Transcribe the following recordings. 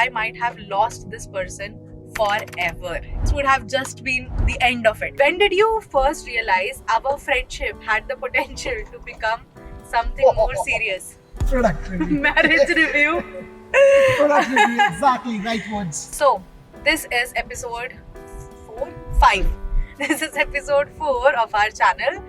I might have lost this person forever. This would have just been the end of it. When did you first realize our friendship had the potential to become something more serious? Product review. Marriage review. Product review, exactly, right words. So, this is episode 5. This is episode 4 of our channel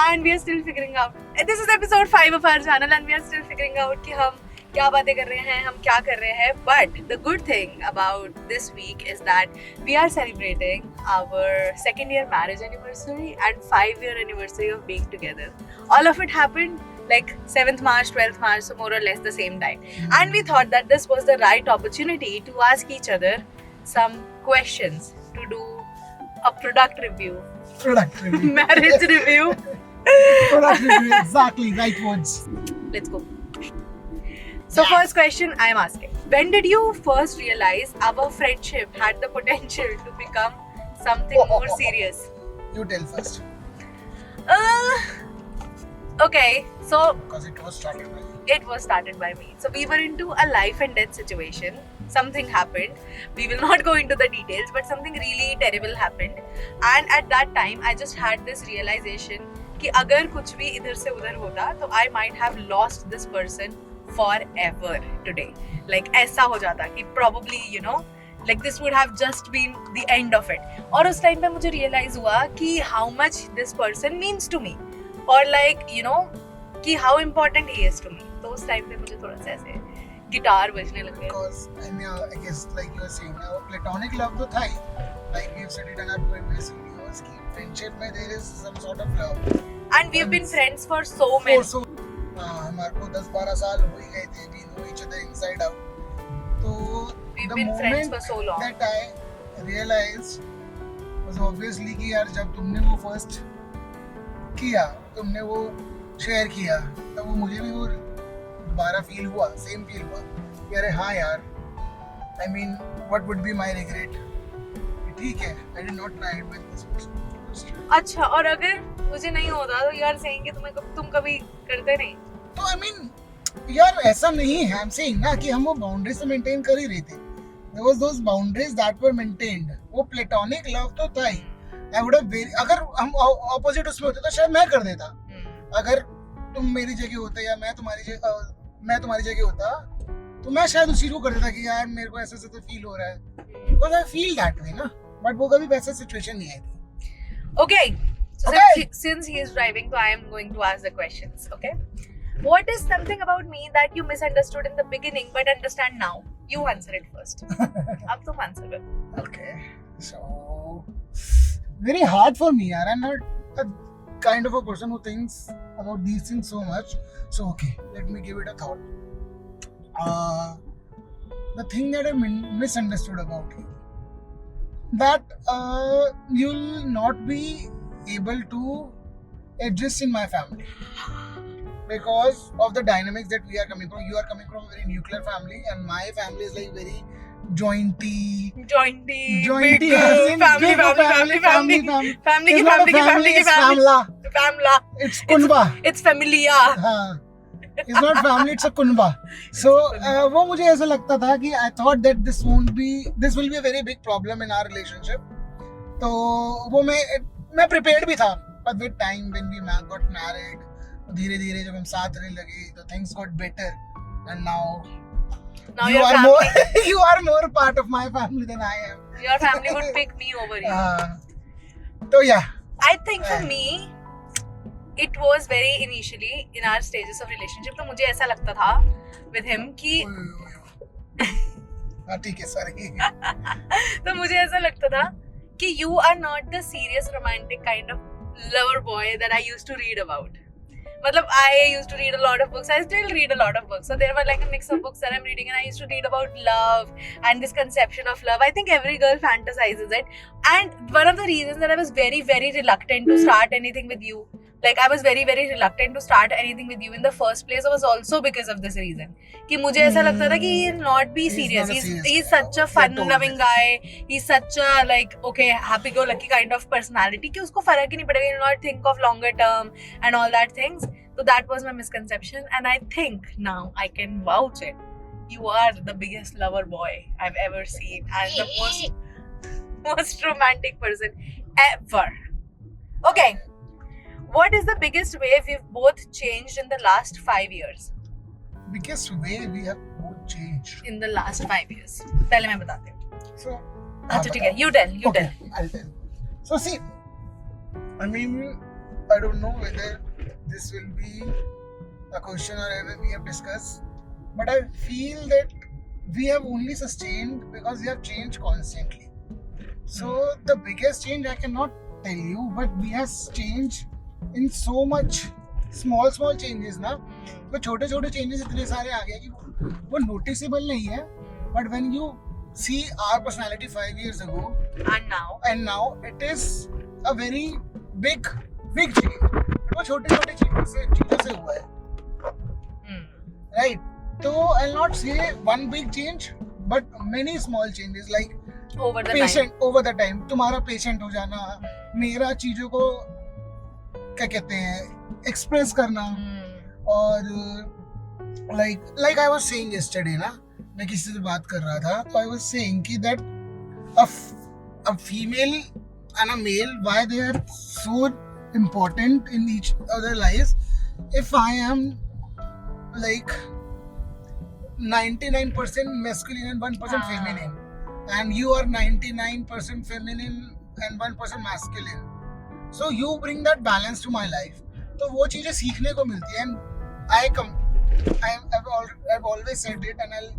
and we are still figuring out. This is episode 5 of our channel and we are still figuring out कि हम क्या बातें कर रहे हैं, हम क्या कर रहे हैं. But the good thing about this week is that we are celebrating our 2nd year marriage anniversary and 5-year anniversary of being together. All of it happened like 7th March, 12th March, so more or less the same time. And we thought that this was the right opportunity to ask each other some questions, to do a product review. Product review. Marriage review. Product review, exactly, right words. Let's go. So first question I am asking. When did you first realize our friendship had the potential to become something more serious? You tell first. Okay, so Because it was started by you. it was started by me. So we were into a life and death situation. Something happened. We will not go into the details, but something really terrible happened. And at that time, I just had this realization कि अगर कुछ भी इधर से उधर होता तो I might have lost this person forever today. Like ऐसा हो जाता कि probably you know like this would have just been the end of it. और उस टाइम पे मुझे realize हुआ कि how much this person means to me or like you know कि how important he is to me. तो उस time पे मुझे थोड़ा सा ऐसे गिटार बजने लग गया. Because I guess like you were saying, our platonic love तो था ही. Like we've said it in our previous videos कि friendship में there is some sort of love. And we've been friends for so many. So हमारे को 10-12 साल हो ही गए थे. We know each other inside out. तो We've the been friends moment for so long. that I realized was obviously कि यार जब तुमने वो first किया, तुमने वो शेयर किया, तब वो मुझे भी वो दोबारा फील हुआ, सेम फील हुआ कि अरे हाँ यार, I mean what would be my regret? ठीक है, I did not try it with this person. अच्छा, और अगर मुझे नहीं होता तो यार saying कि तुम कभी करते नहीं. तो I mean यार ऐसा नहीं है, I'm saying ना कि हम वो बाउंड्री से मेंटेन कर ही रहे थे. There was those boundaries that were maintained. वो platonic love तो था ही. I would have अगर हम opposite उसमें होते तो शायद मैं कर देता. अगर तुम मेरी जगह होते या मैं तुम्हारी जगह होता तो मैं शायद उस चीज को कर देता कि यार मेरे को ऐसे तो फील हो रहा है. Because I feel that way ना. But वो कभी वैसा सिचुएशन नहीं आई थी. Okay. So Okay. Since he is driving, so I am going to ask the questions. Okay. What is something about me that you misunderstood in the beginning but understand now? You answer it first. अब तुम answer कर. Okay. So very hard for me, yaar. I'm not a kind of a person who thinks about these things so much. So okay, let me give it a thought. The thing that I misunderstood about you, that you'll not be able to adjust in my family because of the dynamics that we are coming from. You are coming from a very nuclear family and my family is like very jointy, Jointy. Big as in family. big family. It's famla. It's kunba. It's familia. हाँ. It's not family, it's a kunba. So वो मुझे ऐसा लगता था कि I thought that this will be a very big problem in our relationship. तो वो मैं prepared भी था. But with time when we got married, धीरे धीरे जब हम साथ रहने लगे, the things got better. And now you your are family, more you are more part of my family than I am. your family would pick me over you. So yeah. I think for me, it was very initially in our stages of relationship. तो मुझे ऐसा लगता था with him कि ठीक है sorry. तो मुझे ऐसा लगता था कि you are not the serious romantic kind of lover boy that I used to read about. मतलब I used to read a lot of books. I still read a lot of books. So there were like a mix of books that I'm reading, and I used to read about love and this conception of love. I think every girl fantasizes it. And one of the reasons that I was very, very reluctant to start anything with you, like I was very, very reluctant to start anything with you in the first place, was also because of this reason. कि मुझे ऐसा लगता था कि he'll not be serious. He's such a fun-loving guy. He's such a like okay, happy-go-lucky kind of personality कि उसको फर्क ही नहीं पड़ेगा. He'll not think of longer term and all that things. So that was my misconception, and I think now I can vouch it you are the biggest lover boy I've ever seen and the most romantic person ever. Okay, what is the biggest way we've both changed in the last 5 years? Biggest way we have both changed. In the last 5 years. पहले मैं बताती हूँ. So, अच्छा ठीक है. You tell. okay, I'll tell. So see, I mean, I don't know whether this will be a question or ever we have discussed, but I feel that we have only sustained because we have changed constantly. So the biggest change I cannot tell you, but we have changed in so much small changes ना. वो छोटे changes इतने सारे आ गए कि वो noticeable नहीं है, but when you see our personality 5 years ago and now it is a very big change. वो छोटे चीजों से हुआ है, right? So I'll not say one big change, but many small changes like over the time. तुम्हारा patient हो जाना, मेरा चीजों को क्या कहते हैं express करना, और like I was saying yesterday ना, मैं किसी से बात कर रहा था, तो I was saying कि that a female and a male, why they are so important in each other lives. If I am like 99% masculine and 1% feminine, and you are 99% feminine and 1% masculine, so you bring that balance to my life. तो वो चीजें सीखने को मिलती है, and I've always said it and I'll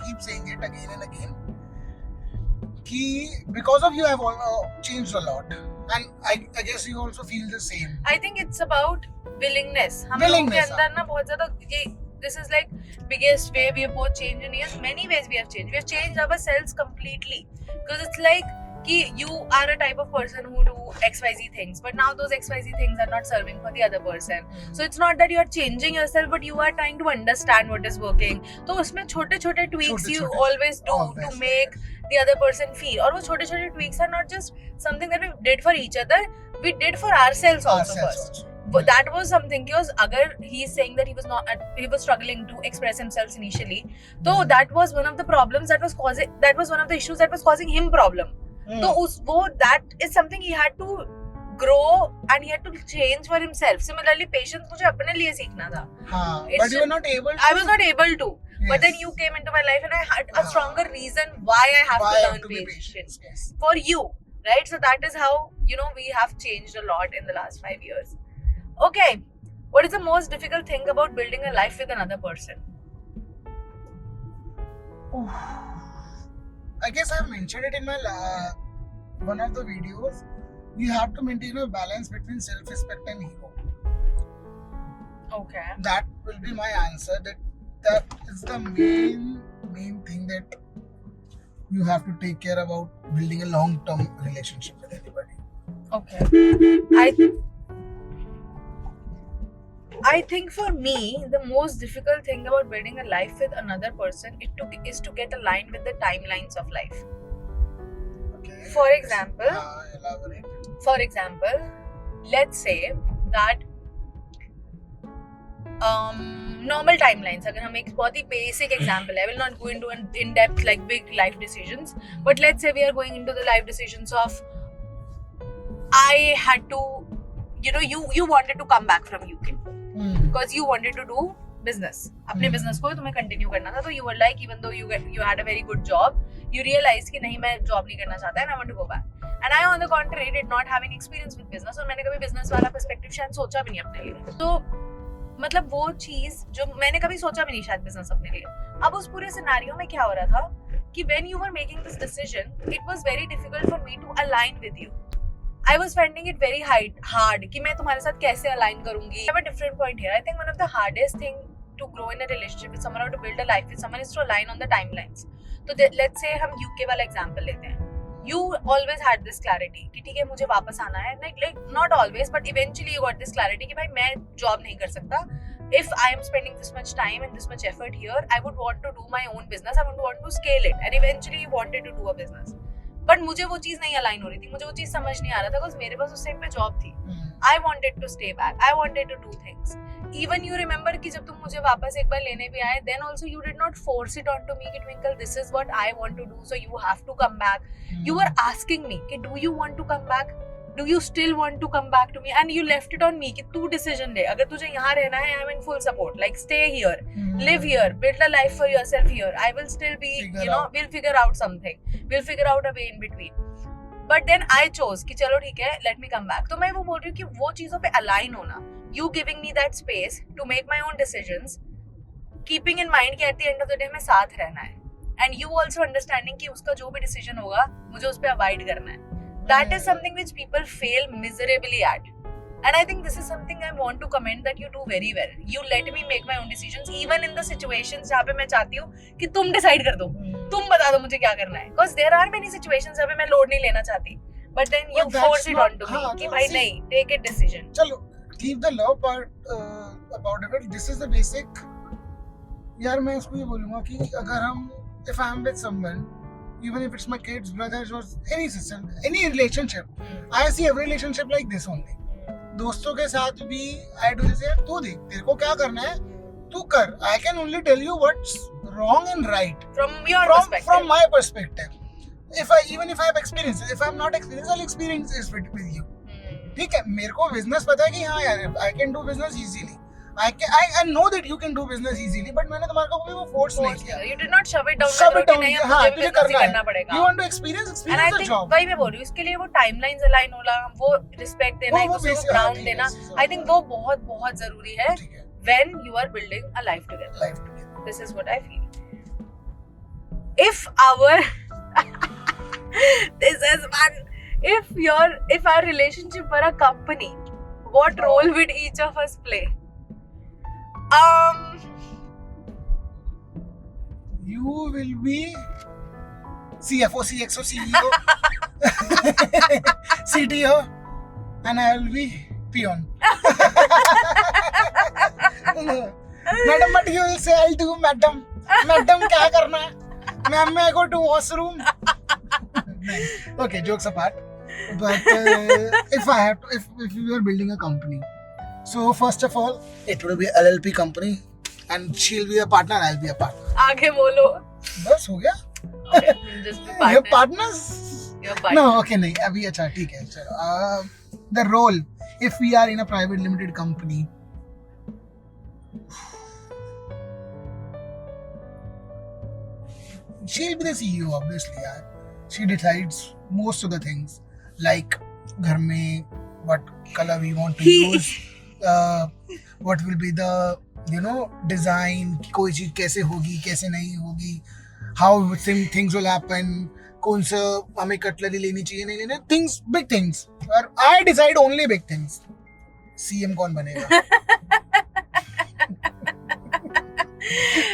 keep saying it again and again कि because of you I've changed a lot, and I guess you also feel the same. I think it's about willingness. हम लोगों के अंदर ना बहुत ज़्यादा ये this is like biggest way we have both changed in years. Many ways we have changed. We have changed ourselves completely because it's like कि you are a type of person who do XYZ things, but now those XYZ things are not serving for the other person. So it's not that you are changing yourself, but you are trying to understand what is working. तो उसमें छोटे tweaks you always do to make the other person feel. और वो छोटे tweaks are not just something that we did for each other, we did for ourselves also first. But that was something because अगर he's saying that he was struggling to express himself initially, so that was one of the problems that was one of the issues that was causing him problem. So that is something he had to grow and he had to change for himself. Similarly, patience मुझे अपने लिए सीखना था. But you were not able to. I was not able to. Yes. But then you came into my life and I had a stronger reason why I have to learn patience. Yes. For you, right? So that is how, we have changed a lot in the last 5 years. Okay. What is the most difficult thing about building a life with another person? I guess I mentioned it in my one of the videos. You have to maintain a balance between self-respect and ego. Okay. That will be my answer. That is the main thing that you have to take care about building a long-term relationship with anybody. Okay. I think for me, the most difficult thing about building a life with another person is to get aligned with the timelines of life. Okay. For example, elaborate. For example, let's say that normal timelines. अगर हम एक बहुत ही basic example है, I will not go into an in-depth like big life decisions, but let's say we are going into the life decisions of I had to, you wanted to come back from UK. Because you wanted to do business. अपने business को तुम्हें continue करना था, तो you were like, even though you had a very good job, you realized कि नहीं मैं job नहीं करना चाहता and I want to go back. And I on the contrary did not have any experience with business और मैंने कभी business वाला perspective शायद सोचा भी नहीं अपने लिए. तो मतलब वो चीज जो मैंने कभी सोचा भी नहीं शायद business अपने लिए. अब उस पूरे scenario में क्या हो रहा था कि when you were making this decision, it was very difficult for me to align with you. I was finding it very hard कि मैं तुम्हारे साथ कैसे align करूँगी. I have a different point here. I think one of the hardest thing to grow in a relationship with someone or to build a life with someone is to align on the timelines. So let's say हम UK वाला example लेते हैं. You always had this clarity कि ठीक है मुझे वापस आना है. Like not always, but eventually you got this clarity कि भाई मैं job नहीं कर सकता. If I am spending this much time and this much effort here, I would want to do my own business. I would want to scale it, and eventually you wanted to do a business. But मुझे वो चीज नहीं align हो रही थी, मुझे वो चीज समझ नहीं आ रहा था बिकॉज़ मेरे पास उस टाइम पे जॉब थी. I wanted to stay back. I wanted to do things. Even you remember कि जब तुम मुझे वापस एक बार लेने भी आए, then also you did not force it onto me कि Twinkle, this is what I want to do, so you have to come back. You were asking me कि do you want to come back? Do you still want to come back to me? And you left it on me कि तू decision ले. अगर तुझे यहाँ रहना है, I am in full support. Like stay here, live here, build a life for yourself here. I will still be, we'll figure out something. We'll figure out a way in between. But then I chose कि चलो ठीक है, let me come back. तो मैं वो बोल रही हूँ कि वो चीजों पे align होना, you giving me that space to make my own decisions, keeping in mind कि at the end of the day मैं साथ रहना है, and you also understanding कि उसका जो भी decision होगा मुझे उस पे avoid करना है. That is something which people fail miserably at. And I think this is something I want to commend that you do very well. You let me make my own decisions even in the situations जहाँ पे मैं चाहती हूँ कि तुम decide कर दो, तुम बता दो मुझे क्या करना है. Because there are many situations जहाँ पे मैं load नहीं लेना चाहती. But then you force it onto me कि भाई नहीं, take a decision. चलो, keep the love part about it. This is the basic. यार मैं उसको ये बोलूँगा कि अगर हम, if I am with someone, even if it's my kids, brothers, or any sister, any relationship, I see every relationship like this only. दोस्तों के साथ भी I do this. यार तू देख, तेरे को क्या करना है, तू कर. I can only tell you what's wrong and right from your perspective. From my perspective. Even if I have experience, if I'm not experienced, I'll experience this with you. ठीक है, मेरे को business पता है कि हाँ यार, I can do business easily. I know that you can do business easily, but मैंने तुम्हारे को भी वो force नहीं किया. You did not shove it down. Shove it down. हाँ, तुझे करना पड़ेगा. You want to experience the job. And I think वही मैं बोल रही हूँ, इसके लिए वो timelines align होना, वो respect देना, एक दूसरे को ground देना, I think वो बहुत बहुत जरूरी है when you are building a life together. This is what I feel. If our relationship were a company, what role would each of us play? You will be CFO, CXO, CEO, CTO, and I will be peon. Madam, but you will say, I'll do madam. Madam, क्या करना है? Ma'am, may I go to washroom? Okay, jokes apart. But if you are building a company, so first of all, it will be a LLP company, and she'll be a partner, I'll be a partner. आगे बोलो. बस हो गया. Okay, just be partner. Your partners? Your partner. No, okay, नहीं. अभी अच्छा ठीक है. चलो. The role, if we are in a private limited company, she'll be the CEO, obviously. यार. She decides most of the things, like घर में what color we want to use. What will be the design, कोई चीज कैसे होगी कैसे नहीं होगी, how things will happen, कौन सा हमें कटलरी लेनी चाहिए नहीं लेना, things, big things. और I decide only big things. CM कौन बनेगा,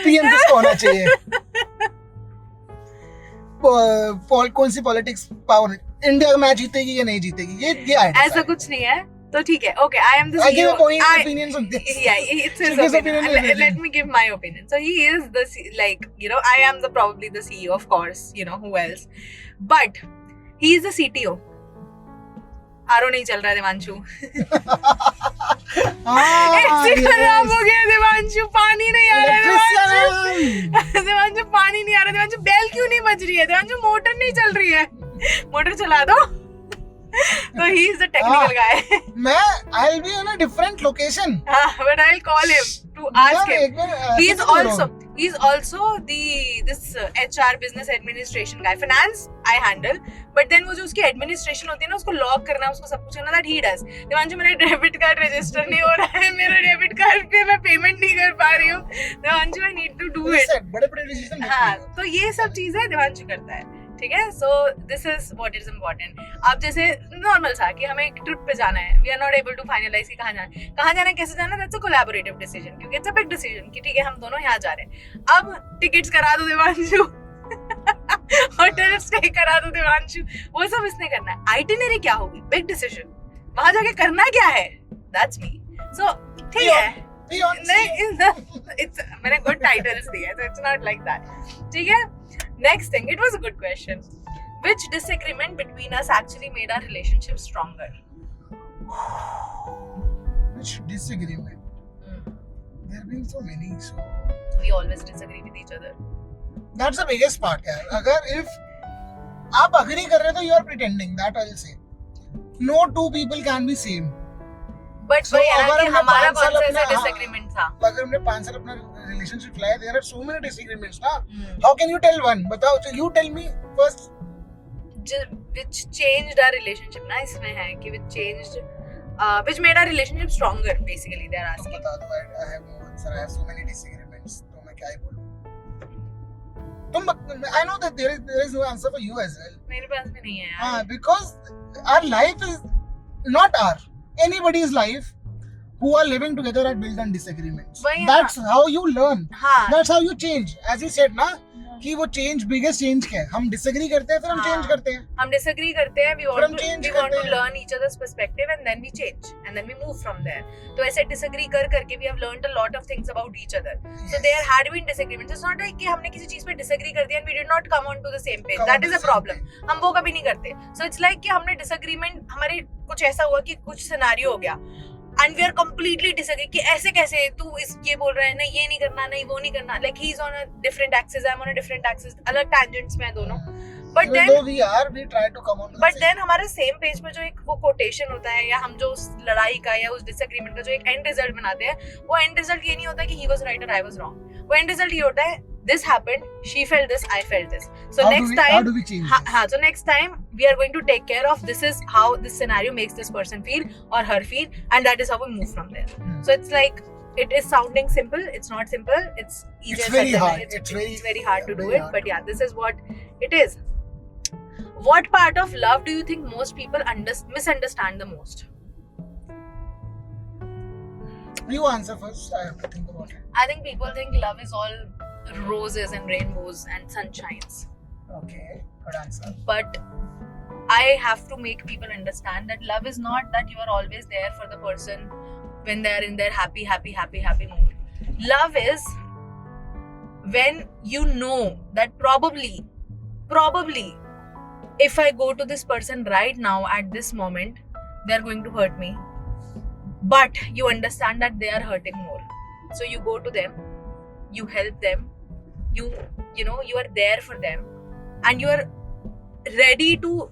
PM किसको होना चाहिए, कौन सी पॉलिटिक्स पावर इंडिया मैच जीतेगी या नहीं जीतेगी, ये ऐसा कुछ नहीं है. तो ठीक है, okay, I am the CEO. I give opinions on this. Yeah, it's his opinion. Let me give my opinion. So he is the, I am probably the CEO, of course, who else? But he is the CTO. आरो नहीं चल रहा है देवांशु. ऐसे खराब हो गया देवांशु, पानी नहीं आ रहा है देवांशु, पानी नहीं आ रहा है देवांशु, बेल क्यों नहीं बज रही है देवांशु, मोटर नहीं चल रही है, मोटर चला दो. So he is the technical guy. I'll be in a different location. But I'll call him to ask him. He's also this HR business administration guy. Finance I handle, but then वो जो उसकी administration होती है ना, उसको log करना, उसको सब कुछ करना, that he does. देवांशु मेरा debit card register नहीं हो रहा है, मेरा debit card पे मैं payment नहीं कर पा रही हूँ. Devanshu I need to do it. बड़े decision. हाँ, तो ये सब चीजें देवांशु करता है. ठीक है, so this is what is important. अब जैसे नॉर्मल सा कि हमें एक ट्रिप पे जाना है, we are not able to finalize कि कहाँ जाना है कैसे जाना है, दैट्स अ कोलैबोरेटिव डिसीजन, क्योंकि इट्स अ बिग डिसीजन कि ठीक है हम दोनों यहाँ जा रहे हैं. अब टिकट्स करा दो देवांशु, होटल स्टे करा दो देवांशु, वो सब इसने करना है. आइटिनरी क्या होगी, बिग डिसीजन, वहां जाके करना क्या है, दैट्स मी. सो ठीक है, मैंने गुड टाइटल्स दिए हैं, so it's not like that. ठीक है. Next thing, it was a good question. Which disagreement between us actually made our relationship stronger? which disagreement. There have been so many, so We always disagree with each other. that's the biggest part, यार. अगर if आप agree कर रहे हो तो you are pretending. That I'll say. No two people can be same. But So, वही है ना अगर कि हमने हमारा 5 साल कौन सा ऐसा अपना- डिसएग्रीमेंट था. अगर हमने 5 साल अपना relationship चलाया, there are so many disagreements, ना. How can you tell one? बताओ. So you tell me first. Which changed our relationship ना इसमें है कि which changed which made our relationship stronger basically they are तुम asking. बता दो. I have no answer. I have so many disagreements. तो मैं क्या ही बोलूं? I know that there is no answer for you as well. मेरे पास भी नहीं है यार. Because our life is not anybody's life who are living together are built on disagreements. वही That's how you learn. हाँ. That's how you change. As you said ना कि वो change biggest change क्या है? हम disagree करते हैं फिर हम हाँ. change करते हैं. हम disagree करते हैं. We फिर want हम to change we want to करते हैं. learn each other's perspective and then we change and then we move from there. तो ऐसे disagree कर करके we have learned a lot of things about each other. So Yes. there had been disagreements. It's not like कि हमने किसी चीज पे disagree कर दिया and we did not come on to the same page. Come on That to is the a same problem. हम वो कभी नहीं करते. So it's like कि हमने disagreement हमारे कुछ ऐसा हुआ कि कुछ scenario हो गया. And we are completely disagree कि ऐसे कैसे तू इस ये बोल रहा है नहीं ये नहीं करना नहीं वो नहीं करना like he is on a different axis I'm on a different axis अलग tangents में है दोनों. But Even then though we try to come on to the but same. then हमारे सेम पेज पे जो एक वो कोटेशन होता है या हम जो उस लड़ाई का या उस डिसएग्रीमेंट का जो एक एंड रिजल्ट बनाते हैं वो एंड रिजल्ट ये नहीं होता कि he was right और I was wrong. वो एंड रिजल्ट ये होता है this happened, she felt this, I felt this. So how do we change this? हाँ, so next time we are going to take care of this is how this scenario makes this person feel or her feel and that is how we move from there. So it's like it is sounding simple, it's not simple, it's easier It's very said than hard. done. It's very hard to do very it, hard but to yeah, this is what it is. What part of love do you think most people misunderstand the most? You answer first. I have to think about it. I think people think love is all roses and rainbows and sunshines. Okay, good answer. But I have to make people understand that love is not that you are always there for the person when they are in their happy mood. Love is when you know that probably if I go to this person right now at this moment, they are going to hurt me. But you understand that they are hurting more. So you go to them, you help them, you are there for them and you are ready to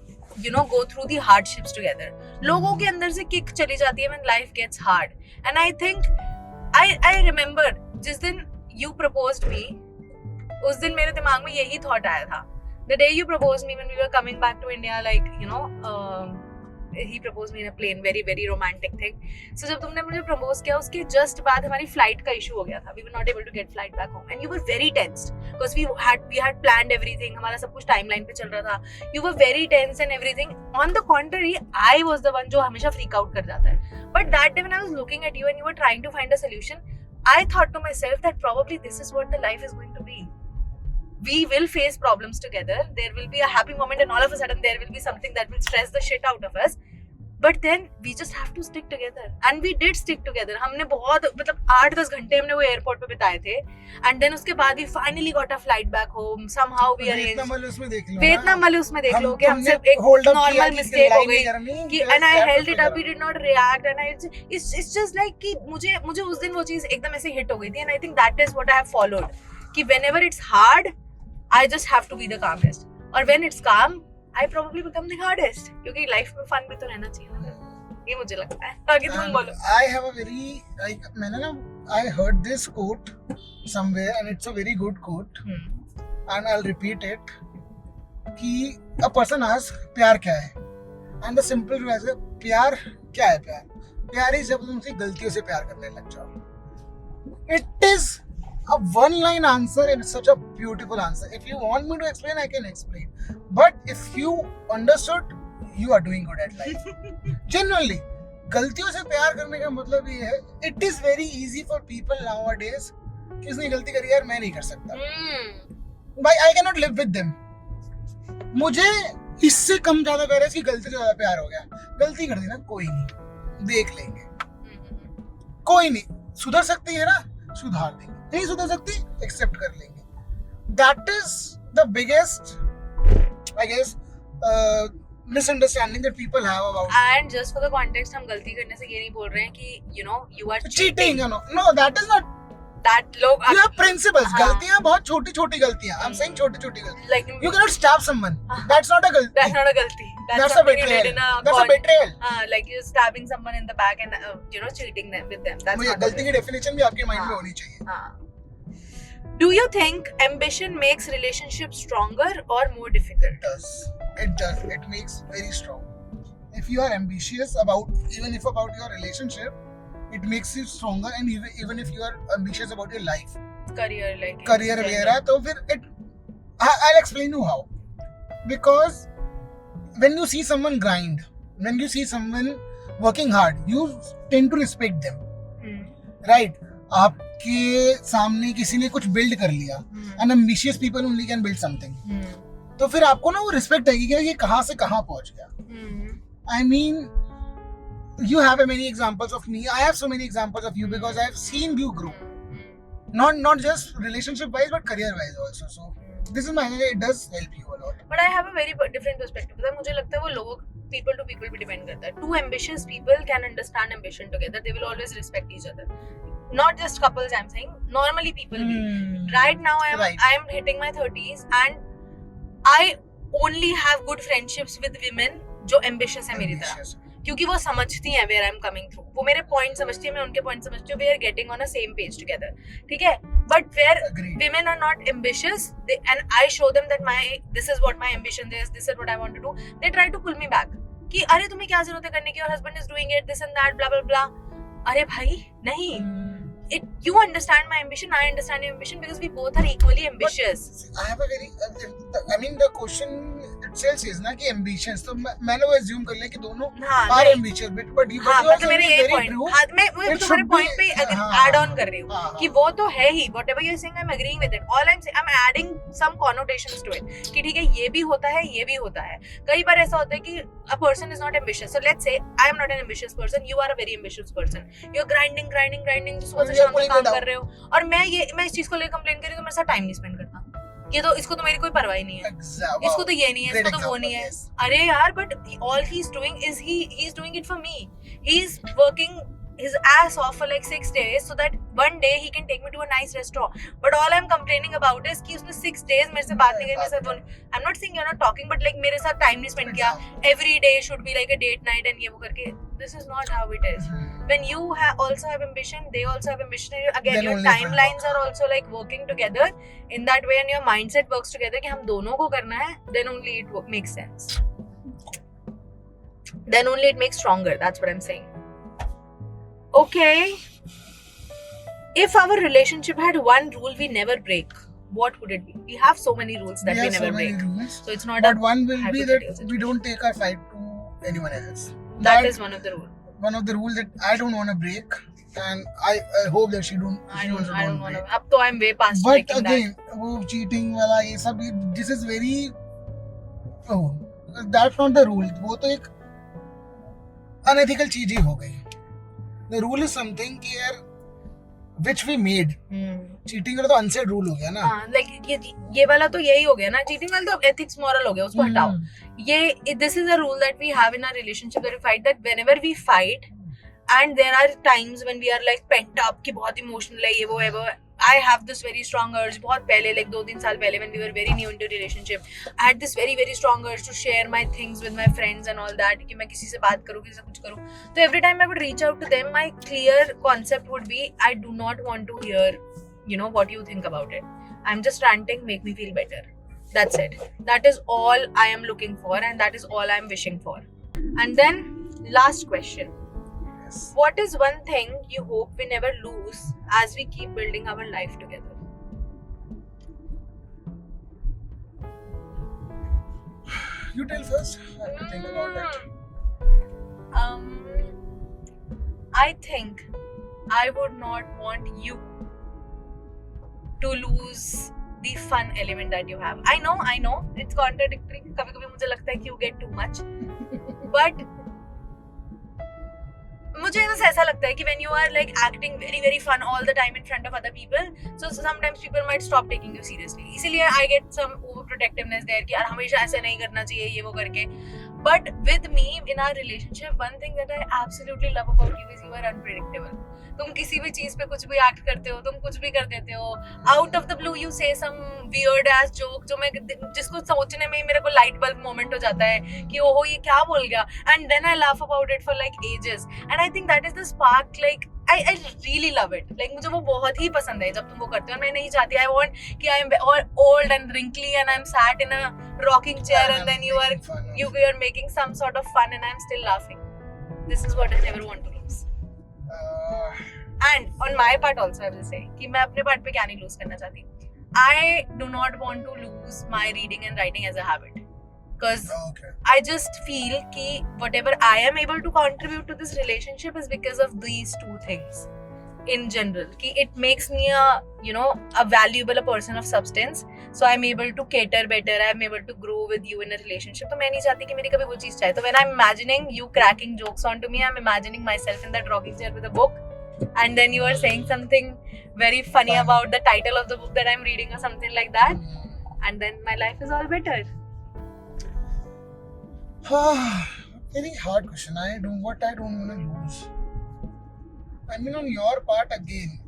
go through the hardships together. लोगों के अंदर से kick चली जाती है when life gets hard. And I think I remember जिस दिन you proposed me, उस दिन मेरे दिमाग में यही thought आया था. The day you proposed me when we were coming back to India, like he proposed me in a plane, very very romantic thing. So जब तुमने मुझे propose किया उसके just बाद हमारी flight का issue हो गया था. We were not able to get flight back home and you were very tensed because we had planned everything. हमारा सब कुछ timeline पे चल रहा था. You were very tense and everything. On the contrary, I was the one जो हमेशा freak out कर जाता है. But that day when I was looking at you and you were trying to find a solution, I thought to myself that probably this is what the life is going to be. We will face problems together. There will be a happy moment and all of a sudden there will be something that will stress the shit out of us. But then we just have to stick together. And we did stick together. हमने बहुत 8-10 घंटे हमने वो airport पे बिताए थे. And then उसके बाद we finally got a flight back home. Somehow we arranged. Vietnam वाले उसमें देख लो कि हमसे एक normal mistake हो गई कि and I held it up, he did not react and it's just like कि मुझे उस दिन वो चीज एकदम ऐसे hit हो गई थी and I think that is what I have followed कि whenever it's hard I just have to be the calmest और when it's calm I probably become the hardest क्योंकि life में fun भी तो रहना चाहिए ना. ये मुझे लगता है. आगे तुम बोलो. I have a very मैंने ना I heard this quote somewhere and it's a very good quote and I'll repeat it कि a person asks प्यार क्या है and the simple way is प्यार क्या है प्यार ही जब तुमसे गलतियों से प्यार करने लग जाओ. It is a one-line answer and such a beautiful answer. If you want me to explain, I can explain. But if you understood, you are doing good at life. Genuinely, गलतियों से प्यार करने का मतलब ये है. It is very easy for people nowadays. किसने गलती करी यार मैं नहीं कर सकता. But I cannot live with them. मुझे इससे कम ज्यादा प्यार है इसकी गलती से ज्यादा प्यार हो गया. गलती कर दी ना कोई नहीं देख लेंगे. कोई नहीं सुधर सकती है ना सुधार देंगे. नहीं सुधर सकती एक्सेप्ट कर लेंगे. That is the biggest I guess misunderstanding that people have about And just for the context, हम गलती करने से ये नहीं बोल रहे हैं कि you know you are cheating. No, that is not. that लोग You have principles. हाँ. गलतियां बहुत छोटी-छोटी गलतियां. I'm saying छोटी-छोटी गलतियां. like You cannot stab someone. That's not a गलती. that's not a गलती. That's a something you did betrayal. in a That's a betrayal. like you're stabbing someone in the back and you know cheating them with them. That's मुझे not a गलती की definition भी आपके mind में होनी चाहिए. हाँ. Do you think ambition makes relationships stronger or more difficult? It does. It does. It makes very strong. If you are ambitious about about your relationship, it makes you stronger. And even if you are ambitious about your life, Career like career वगैरह, तो फिर I'll explain you how. Because when you see someone grind, when you see someone working hard, you tend to respect them. Right? आपके सामने किसी ने कुछ build कर लिया, and ambitious people only can build something. तो फिर आपको ना वो रिस्पेक्ट आएगी कि ये कहाँ से कहाँ पहुंच गया. I mean, you have many examples of me. I have so many examples of you because I have seen you grow. Not just relationship wise but career wise also. So this is my it does help you a lot. But I have a very different perspective. पता है मुझे लगता है वो लोगों people to people भी depend करता है. Two ambitious people can understand ambition together. They will always respect each other. Not just couples, I'm saying. Normally people will. Right now I am hitting my 30s and I only have good friendships with women जो ambitious है मेरी तरह. क्योंकि वो समझती हैं where I'm coming through. वो मेरे point समझती है, मैं उनके point समझती हूँ. We are getting on a same page together. ठीक है? But where women are not ambitious, and I show them that this is what my ambition is, this is what I want to do. They try to pull me back. कि अरे तुम्हें क्या जरूरत है करने की? Your husband is doing it, this and that, blah blah blah. अरे भाई नहीं. You understand my ambition, I understand your ambition because we both are equally ambitious. But I have a very, I mean the question itself says ना कि ambitious, तो मैंने वो assume कर लिया कि दोनों are ambitious, but you are saying very true. हाँ, मैं तुम्हारे point पे add on कर रही हूँ कि वो तो है ही. Whatever you're saying, I'm agreeing with it. All I'm saying, I'm adding some connotations to it. कि ठीक है ये भी होता है, ये भी होता है. कई बार ऐसा होता है कि a person is not ambitious. So let's say I am not an ambitious person, you are a very ambitious person. You're grinding सुबह से शाम तक काम कर रहे हो और मैं इस चीज को लेकर कंप्लेन कर रही हूँ तो मेरे साथ टाइम नहीं स्पेंड करता. ये तो इसको तो मेरी कोई परवाह ही नहीं है. इसको तो ये नहीं है, इसको तो वो नहीं है. अरे यार, but all he's doing is he's doing it for me. He's working his ass off for like 6 days so that one day he can take me to a nice restaurant. But all I'm complaining about is कि उसने 6 days मेरे से बात नहीं करी, मेरे साथ I'm not saying you're not talking, but like मेरे साथ time नहीं spend किया. Every day should be like a date night and ये वो करके. This is not how it is. When you also have ambition, they also have ambition. Again, Then your timelines are also like working together in that way, and your mindset works together कि हम दोनों को करना है. Then only it makes sense. Then only it makes stronger. That's what I'm saying. Okay. If our relationship had one rule we never break, what would it be? We have so many rules that we never break. Rules, so it's not. But one will be that we don't take our fight to anyone else. That is one of the rules. One of the rules that I don't want to break, and I hope that she don't. I don't want to. Up to I'm way past but breaking again, that. वो cheating वाला ये सब, this is very. Oh, that's not the rule. वो तो एक unethical चीज ही हो गई. The rule is something कि यार which we made. Cheating वाला तो unsaid rule हो गया ना. हाँ, like ये वाला तो यही हो गया ना. Cheating वाला तो ethics moral हो गया, उसको हटाओ. This is a rule that we have in our relationship that we fight, that whenever we fight and there are times when we are like pent up कि बहुत emotional है ये वो है वो. I have this very strong urge. बहुत पहले like 2-3 साल पहले when we were very new into relationship, I had this very very strong urge to share my things with my friends and all that. कि मैं किसी से बात करूँ, किसी से कुछ करूँ. तो every time I would reach out to them, my clear concept would be, I do not want to hear, you know, what you think about it. I'm just ranting, make me feel better. That's it. That is all I am looking for, and that is all I am wishing for. And then last question. What is one thing you hope we never lose as we keep building our life together? You tell first. I have to think about it. I think I would not want you to lose the fun element that you have. I know, it's contradictory. कभी-कभी मुझे लगता है कि you get too much. But मुझे ऐसा लगता है कि when you are like acting very very fun all the time in front of other people, so sometimes people might stop taking you seriously. इसीलिए I get some overprotectiveness there कि यार हमेशा ऐसे नहीं करना चाहिए ये वो करके. But with me in our relationship, one thing that I absolutely love about you is you are unpredictable. तुम किसी भी चीज पे कुछ भी एक्ट करते हो, तुम कुछ भी कर देते हो. Out of the blue you say some weird ass joke जो मैं जिसको सोचने में ही मेरे को light bulb moment हो जाता है कि ओहो ये क्या बोल गया, and then I laugh about it for like ages, and I think that is the spark. Like I really love it. Like मुझे वो बहुत ही पसंद है जब तुम वो करते हो. मैं नहीं चाहती I want कि I am old and wrinkly and I'm sat in a rocking chair and then you are making some sort of fun and I'm still laughing. This is what I never want to lose. And on my part also I will say कि मैं अपने part पे क्या नहीं lose करना चाहती. I do not want to lose my reading and writing as a habit. Because I just feel कि whatever I am able to contribute to this relationship is because of these two things in general. कि it makes me a valuable a person of substance. So I'm able to cater better. I'm able to grow with you in a relationship. तो मैं नहीं चाहती कि मेरी कभी वो चीज़ चाहे. तो when I'm imagining you cracking jokes onto me, I'm imagining myself in that rocking chair with a book, and then you are saying something very funny about the title of the book that I'm reading or something like that, and then my life is all better. Very hard question. I don't want to lose. I mean, on your part again,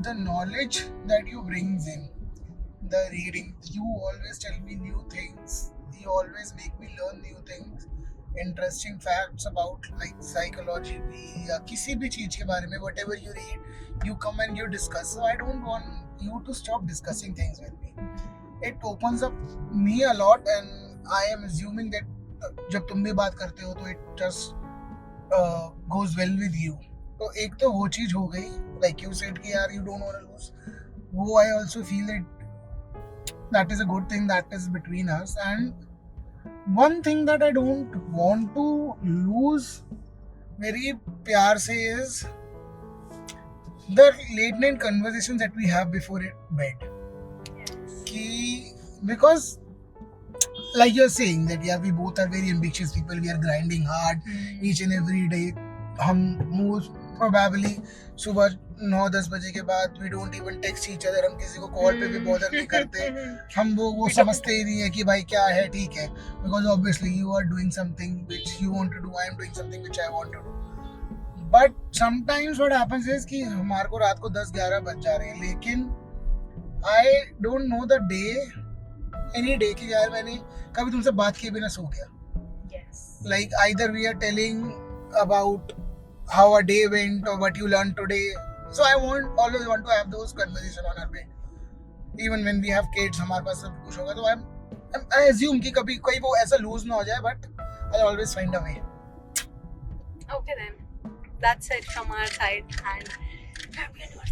the knowledge that you brings in, the reading, you always tell me new things. You always make me learn new things, interesting facts about like psychology भी या किसी भी चीज के बारे में. Whatever you read, you come and you discuss. So I don't want you to stop discussing things with me. It opens up me a lot, and I am assuming that जब तुम भी बात करते हो तो it just goes well with you. तो एक तो वो चीज हो गई, like you said कि यार you don't want to lose. वो I also feel that is a good thing that is between us. And one thing that I don't want to lose very प्यार से is the late night conversations that we have before bed. कि because like you're saying that yeah, we both are very ambitious people, we are grinding hard each and every day. हम most probably सुबह 9-10 बजे के बाद we don't even text each other. हम किसी को call पे भी bother नहीं करते. हम वो समझते ही नहीं है कि भाई क्या है, ठीक है, because obviously you are doing something which you want to do, I am doing something which I want to do. But sometimes what happens is कि हमारे को रात को 10-11 बज जा रहे हैं, लेकिन I don't know the day, any day कि यार मैंने कभी तुमसे बात किए बिना सो गया. Yes. Like either we are telling about how our day went or what you learned today. So I always want to have those conversations on our bed. Even when we have kids, हमारे पास सब कुछ होगा, तो I assume कि कभी कोई वो ऐसा lose ना हो जाए, but I'll always find a way. Okay then. That's it from our side, and happy anniversary.